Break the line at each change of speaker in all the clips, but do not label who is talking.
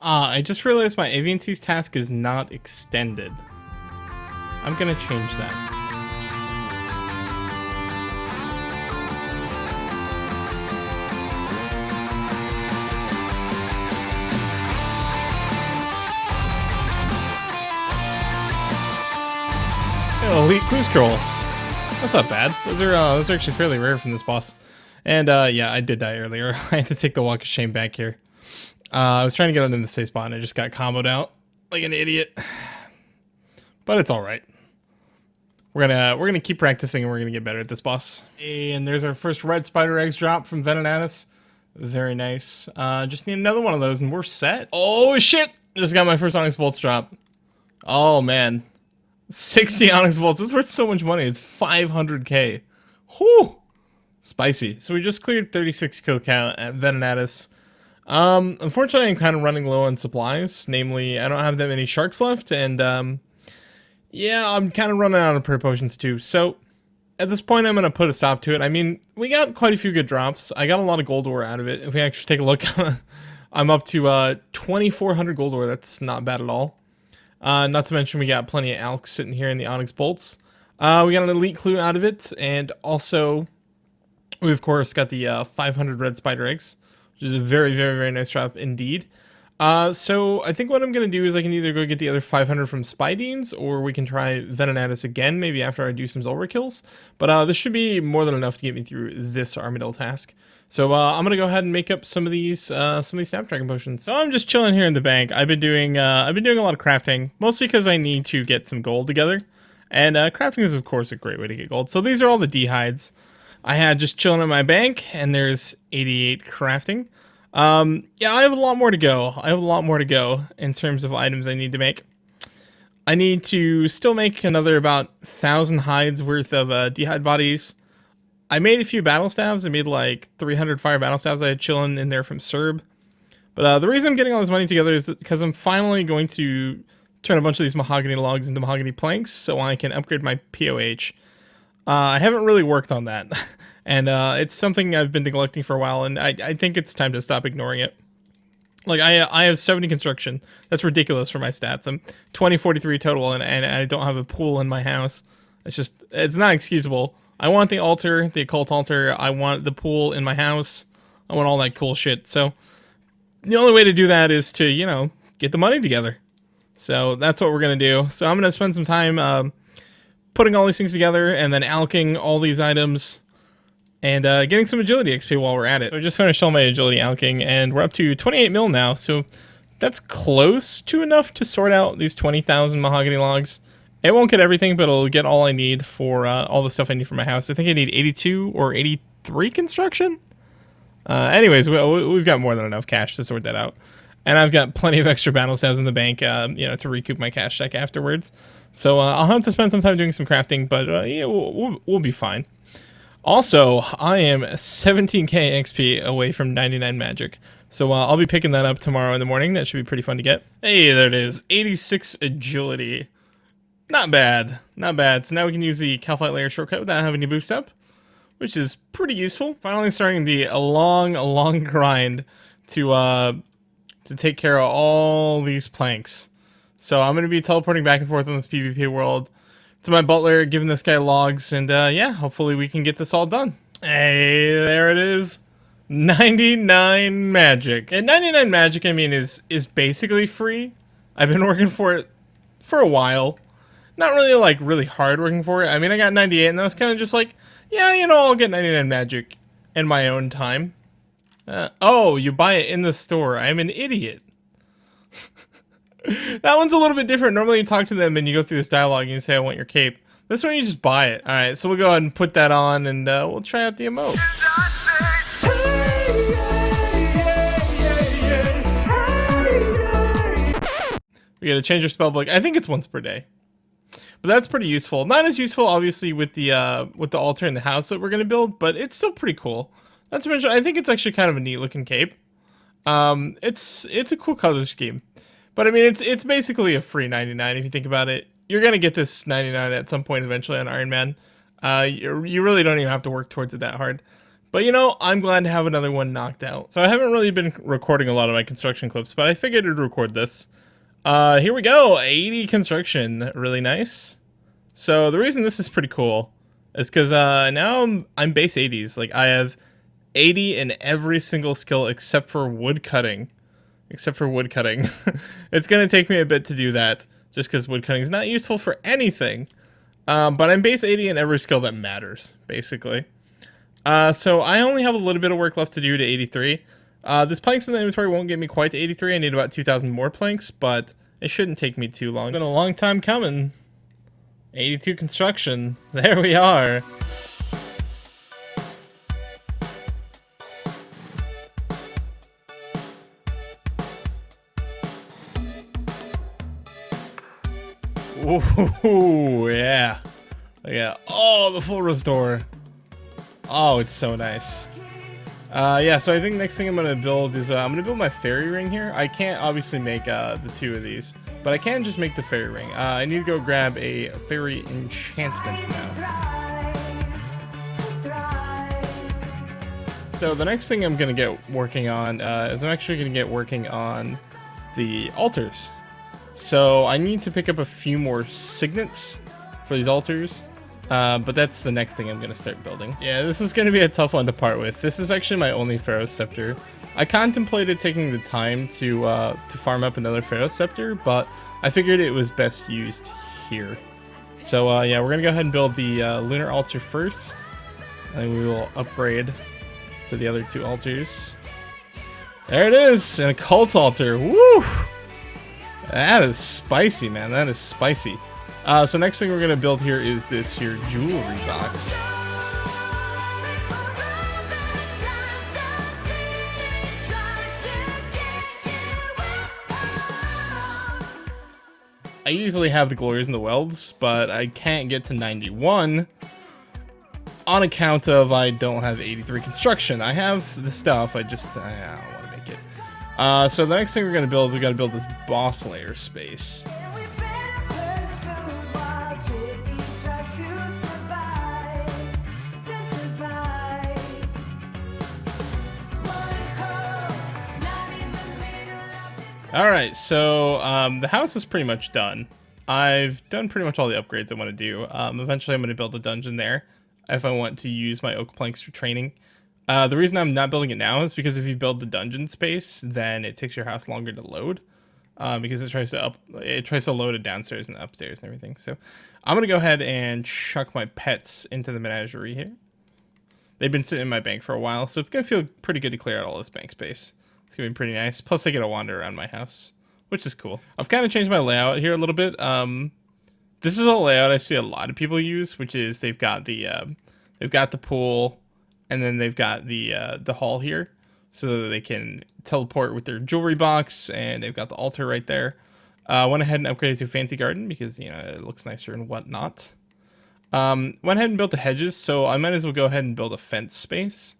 I just realized my Avian Seas task is not extended. I'm gonna change that. Elite Clue Scroll. That's not bad. Those are actually fairly rare from this boss. And yeah, I did die earlier. I had to take the walk of shame back here. I was trying to get into the safe spot and I just got comboed out like an idiot. But it's all right. We're gonna keep practicing and we're gonna get better at this boss. And there's our first red spider eggs drop from Venanatus. Very nice. Just need another one of those and we're set. Oh shit! Just got my first Onyx Bolts drop. Oh man. 60 Onyx Bolts. This is worth so much money. It's 500k. Whew! Spicy. So we just cleared 36 kill count at Venanatus. Unfortunately, I'm kind of running low on supplies. Namely, I don't have that many sharks left, and yeah, I'm kind of running out of prayer potions too. So at this point, I'm going to put a stop to it. I mean, we got quite a few good drops. I got a lot of gold ore out of it. If we actually take a look, I'm up to 2,400 gold ore. That's not bad at all. Not to mention we got plenty of alks sitting here in the Onyx Bolts. We got an elite clue out of it, and also we of course got the 500 red spider eggs, which is a very, very, very nice drop indeed. So I think what I'm going to do is I can either go get the other 500 from Spidines, or we can try Venanatus again, maybe after I do some Zolra kills. But this should be more than enough to get me through this Armadillo task. So I'm going to go ahead and make up some of these Snapdragon potions. So I'm just chilling here in the bank. I've been doing a lot of crafting, mostly because I need to get some gold together. And crafting is, of course, a great way to get gold. So these are all the D-hides I had just chilling in my bank, and there's 88 crafting. Yeah, I have a lot more to go. I have a lot more to go in terms of items I need to make. I need to still make another about 1,000 hides worth of D-hide bodies. I made a few battle staves. I made like 300 fire battle staves I had chilling in there from Serb. But the reason I'm getting all this money together is because I'm finally going to turn a bunch of these mahogany logs into mahogany planks so I can upgrade my PoH. I haven't really worked on that. And it's something I've been neglecting for a while, and I think it's time to stop ignoring it. Like, I have 70 construction. That's ridiculous for my stats. I'm 2043 total, and I don't have a pool in my house. It's not excusable. I want the altar, the occult altar. I want the pool in my house. I want all that cool shit. So the only way to do that is to, you know, get the money together. So that's what we're going to do. So I'm going to spend some time putting all these things together and then alking all these items and getting some agility XP while we're at it. I just finished all my agility alking and we're up to 28 mil now. So that's close to enough to sort out these 20,000 mahogany logs. It won't get everything, but it'll get all I need for all the stuff I need for my house. I think I need 82 or 83 construction. Anyways, we've got more than enough cash to sort that out. And I've got plenty of extra battle stabs in the bank, you know, to recoup my cash check afterwards. So I'll have to spend some time doing some crafting, but yeah, we'll be fine. Also, I am 17k XP away from 99 magic. So I'll be picking that up tomorrow in the morning. That should be pretty fun to get. Hey, there it is. 86 agility. Not bad. Not bad. So now we can use the Calcite layer shortcut without having to boost up, which is pretty useful. Finally starting the long grind to take care of all these planks. So I'm going to be teleporting back and forth in this PvP world to my butler, giving this guy logs, and yeah, hopefully we can get this all done. Hey, there it is. 99 magic. And 99 magic, I mean, is basically free. I've been working for it for a while. Not really, like, really hard working for it. I mean, I got 98, and I was kind of just like, yeah, you know, I'll get 99 magic in my own time. Oh, you buy it in the store. I'm an idiot. That one's a little bit different. Normally you talk to them and you go through this dialogue and you say, I want your cape. This one you just buy it. Alright, so we'll go ahead and put that on and we'll try out the emote. We gotta change our spell book. I think it's once per day. But that's pretty useful. Not as useful, obviously, with the altar in the house that we're gonna build, but it's still pretty cool. Not to mention, I think it's actually kind of a neat looking cape. It's a cool color scheme. But I mean, it's basically a free 99 if you think about it. You're gonna get this 99 at some point eventually on Ironman. You really don't even have to work towards it that hard. But you know, I'm glad to have another one knocked out. So I haven't really been recording a lot of my construction clips, but I figured I'd record this. Here we go, 80 construction, really nice. So the reason this is pretty cool is because now I'm base 80s. Like I have 80 in every single skill except for wood cutting. It's gonna take me a bit to do that, just because wood cutting is not useful for anything. But I'm base 80 in every skill that matters, basically. So I only have a little bit of work left to do to 83. This planks in the inventory won't get me quite to 83. I need about 2,000 more planks, but it shouldn't take me too long. It's been a long time coming. 82 construction. There we are. Ooh, yeah. Yeah. Oh, the full restore. Oh, it's so nice. Yeah, so I think next thing I'm going to build is, I'm going to build my fairy ring here. I can't obviously make the two of these, but I can just make the fairy ring. I need to go grab a fairy enchantment now. So the next thing I'm going to get working on is I'm actually going to get working on the altars. So I need to pick up a few more signets for these altars. But that's the next thing I'm going to start building. Yeah, this is going to be a tough one to part with. This is actually my only Pharaoh Scepter. I contemplated taking the time to farm up another Pharaoh Scepter, but I figured it was best used here. So yeah, we're going to go ahead and build the Lunar Altar first, and we will upgrade to the other two altars. There it is, an occult altar. Woo! That is spicy, man. That is spicy. So next thing we're going to build here is this here jewelry box. I usually have the glories and the welds, but I can't get to 91 on account of I don't have 83 construction. I have the stuff, I don't want to make it. So the next thing we're going to build is we got to build this boss layer space. Alright, so the house is pretty much done. I've done pretty much all the upgrades I want to do. Eventually I'm going to build a dungeon there if I want to use my oak planks for training. The reason I'm not building it now is because if you build the dungeon space, then it takes your house longer to load. Because it tries to load it downstairs and upstairs and everything. So I'm going to go ahead and chuck my pets into the menagerie here. They've been sitting in my bank for a while, so it's going to feel pretty good to clear out all this bank space. It's gonna be pretty nice. Plus I get to wander around my house, which is cool. I've kind of changed my layout here a little bit. This is a layout I see a lot of people use, which is they've got the pool, and then they've got the hall here, so that they can teleport with their jewelry box, and they've got the altar right there. Went ahead and upgraded to a fancy garden because it looks nicer and whatnot. Went ahead and built the hedges, so I might as well go ahead and build a fence space.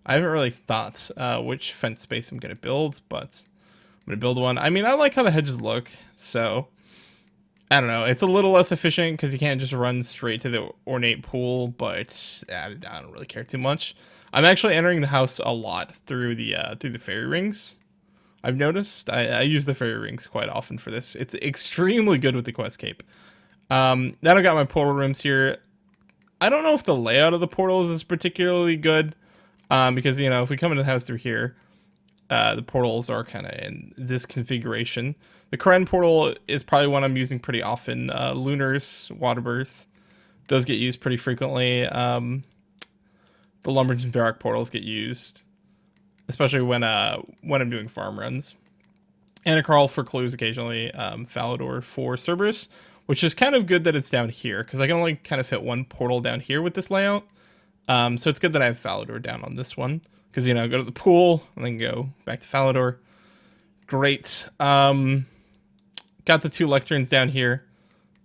I haven't really thought which fence space I'm going to build, but I'm going to build one. I mean, I like how the hedges look, so I don't know. It's a little less efficient because you can't just run straight to the ornate pool, but I don't really care too much. I'm actually entering the house a lot through the fairy rings. I've noticed. I use the fairy rings quite often for this. It's extremely good with the quest cape. Then I've got my portal rooms here. I don't know if the layout of the portals is particularly good. Because, if we come into the house through here, the portals are kind of in this configuration. The Karen portal is probably one I'm using pretty often. Lunars, Waterbirth, those get used pretty frequently. The Lumberton Barrack portals get used, especially when I'm doing farm runs. Anacarl for clues occasionally, Falador for Cerberus, which is kind of good that it's down here, because I can only kind of fit one portal down here with this layout. So it's good that I have Falador down on this one, because, go to the pool, and then go back to Falador. Great. Got the two lecterns down here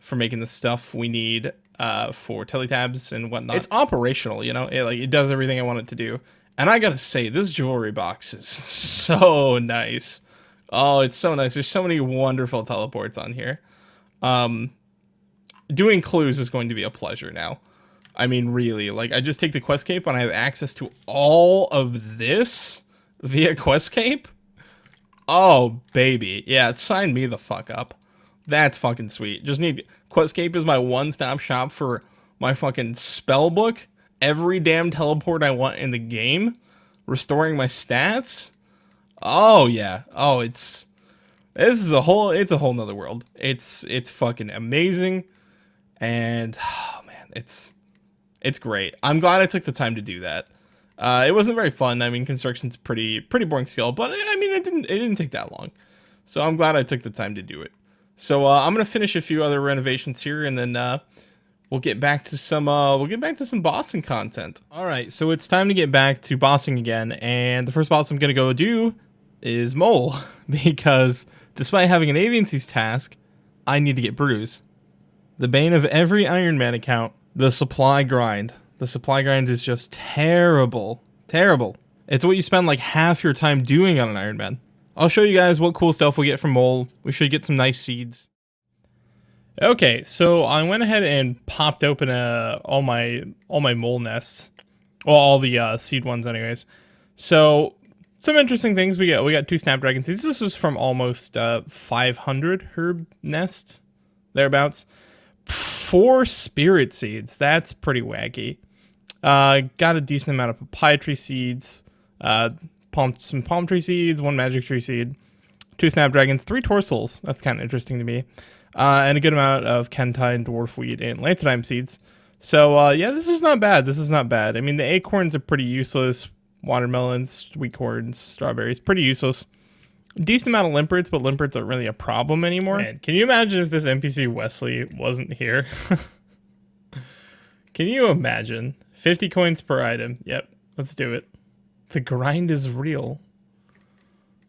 for making the stuff we need for teletabs and whatnot. It's operational, it does everything I want it to do. And I gotta say, this jewelry box is so nice. Oh, it's so nice. There's so many wonderful teleports on here. Doing clues is going to be a pleasure now. I mean, really, like, I just take the quest cape and I have access to all of this via quest cape? Oh, baby. Yeah, sign me the fuck up. That's fucking sweet. Just need... Questcape is my one-stop shop for my fucking spell book, every damn teleport I want in the game, restoring my stats. Oh, yeah. Oh, it's a whole nother world. It's fucking amazing. And, oh, man, it's great. I'm glad I took the time to do that. It wasn't very fun. I mean, construction's pretty boring skill, but I mean, it didn't take that long. So I'm glad I took the time to do it. So I'm gonna finish a few other renovations here, and then we'll get back to some bossing content. All right, so it's time to get back to bossing again, and the first boss I'm gonna go do is Mole, because despite having an Aviancy's task, I need to get Bruise. The bane of every Ironman account, the supply grind. The supply grind is just terrible. Terrible. It's what you spend like half your time doing on an Ironman. I'll show you guys what cool stuff we get from Mole. We should get some nice seeds. Okay, so I went ahead and popped open all my mole nests. Well, all the seed ones anyways. So some interesting things we got. We got 2 snapdragon seeds. This is from almost 500 herb nests, thereabouts. 4 spirit seeds. That's pretty wacky. Got a decent amount of papaya tree seeds. Some palm tree seeds, 1 magic tree seed, 2 snapdragons, 3 torsals. That's kind of interesting to me. And a good amount of kentine, dwarfweed, and lanthanime seeds. So, yeah, this is not bad. This is not bad. I mean, the acorns are pretty useless. Watermelons, sweet corns, strawberries, pretty useless. Decent amount of limperts, but limperts aren't really a problem anymore. Man, can you imagine if this NPC Wesley wasn't here? Can you imagine? 50 coins per item. Yep, let's do it. The grind is real.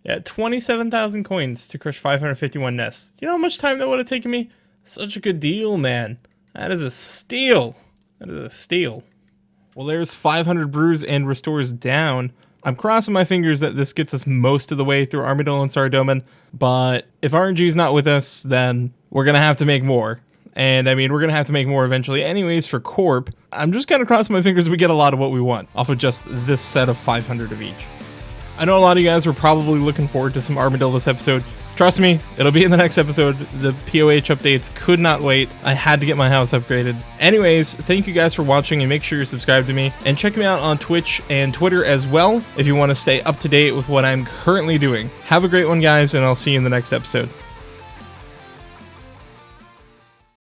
Yeah, 27,000 coins to crush 551 nests. You know how much time that would have taken me? Such a good deal, man. That is a steal. That is a steal. Well, there's 500 brews and restores down. I'm crossing my fingers that this gets us most of the way through Armadillo and Saradomin, but if RNG is not with us, then we're going to have to make more. And I mean, we're going to have to make more eventually anyways for Corp. I'm just kind of crossing my fingers we get a lot of what we want off of just this set of 500 of each. I know a lot of you guys were probably looking forward to some Armadillo this episode. Trust me, it'll be in the next episode. The PoH updates could not wait. I had to get my house upgraded. Anyways, thank you guys for watching, and make sure you're subscribed to me. And check me out on Twitch and Twitter as well if you want to stay up to date with what I'm currently doing. Have a great one, guys, and I'll see you in the next episode.